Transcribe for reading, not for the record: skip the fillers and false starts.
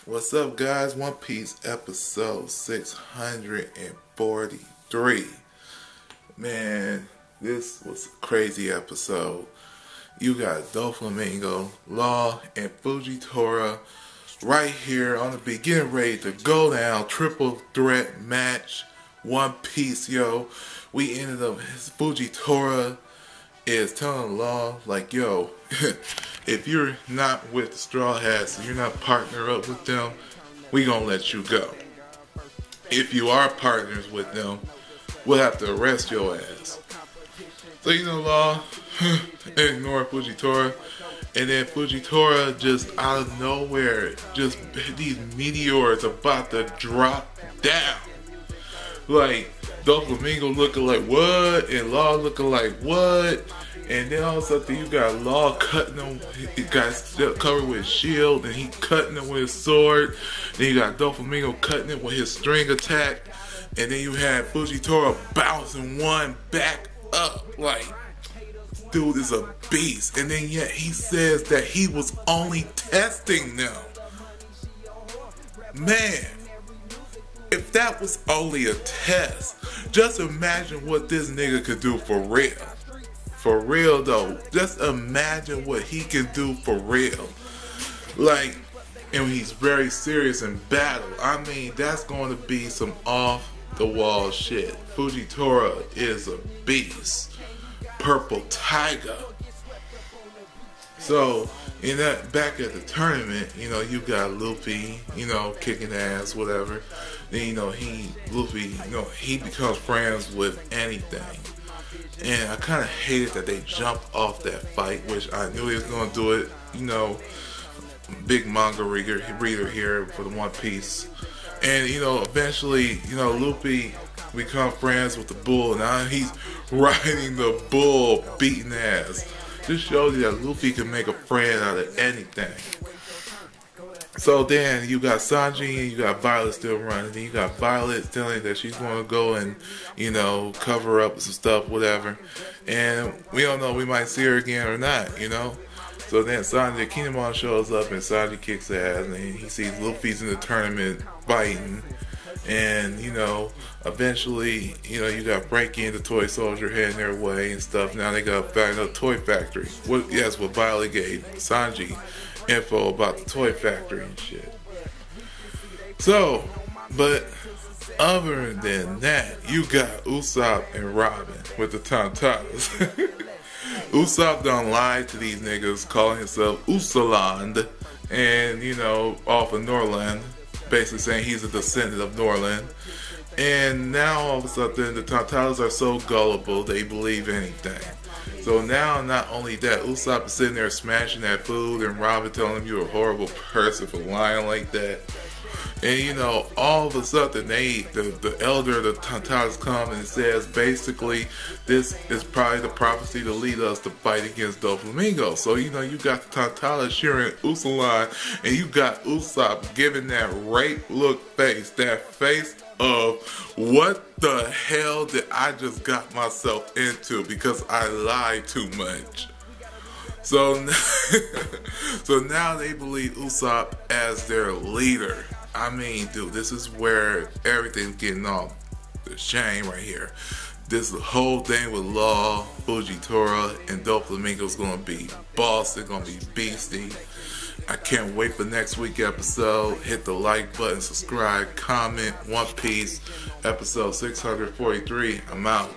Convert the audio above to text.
What's up, guys? One Piece episode 643. Man, this was a crazy episode. You got Flamingo, Law, and Fujitora right here on the beginning, ready to go down. Triple threat match. One Piece, yo. We ended up, Fujitora is telling Law, like, yo, if you're not with the Straw Hats, if you're not partnered up with them, we gonna let you go. If you are partners with them, we'll have to arrest your ass. So, Law ignore Fujitora, and then Fujitora just out of nowhere, just these meteors about to drop down. Like, Flamingo looking like what, and Law looking like what, and then all of a sudden you got Law cutting him. He got covered with his shield, and he cutting him with his sword. Then you got Flamingo cutting him with his string attack, and then you had Fujitora bouncing one back up. Like, dude is a beast. And then yet he says that he was only testing them. Man. If that was only a test, just imagine what this nigga could do for real. For real though, just imagine what he can do for real. Like, and he's very serious in battle. I mean, that's going to be some off the wall shit. Fujitora is a beast. Purple Tiger. So, in that, back at the tournament, you got Luffy, kicking ass, whatever. Then, Luffy, he becomes friends with anything. And I kind of hated that they jumped off that fight, which I knew he was going to do it, big manga reader here for the One Piece. And, eventually, Luffy become friends with the bull. Now he's riding the bull, beating ass. This shows you that Luffy can make a friend out of anything. So then you got Sanji and you got Violet still running. Then you got Violet telling that she's going to go and, cover up some stuff, whatever. And we don't know, we might see her again or not, So then Sanji, Kinemon shows up and Sanji kicks ass and he sees Luffy's in the tournament fighting. And, eventually, you got Frankie and the Toy Soldier heading their way and stuff. Now they got to find a toy factory. What Violet gave Sanji info about the toy factory and shit. So, but other than that, you got Usopp and Robin with the Tantanas. Usopp done lied to these niggas, calling himself Usoland, and, off of Norland. Basically saying he's a descendant of Norland. And now all of a sudden the Tantanas are so gullible they believe anything. So now not only that, Usopp is sitting there smashing that food and Robin telling him you're a horrible person for lying like that. And all of a sudden the elder of the Tantanas comes and says basically this is probably the prophecy to lead us to fight against Flamingo. So you got the Tantanas cheering Usoland, and you got Usopp giving that rape look face, that face of what the hell did I just got myself into because I lied too much. So now they believe Usopp as their leader. I mean, dude, this is where everything's getting off the chain right here. This whole thing with Law, Fujitora, and Flamingo's gonna be boss. They're gonna be beastie. I can't wait for next week's episode. Hit the like button, subscribe, comment. One Piece, episode 643. I'm out.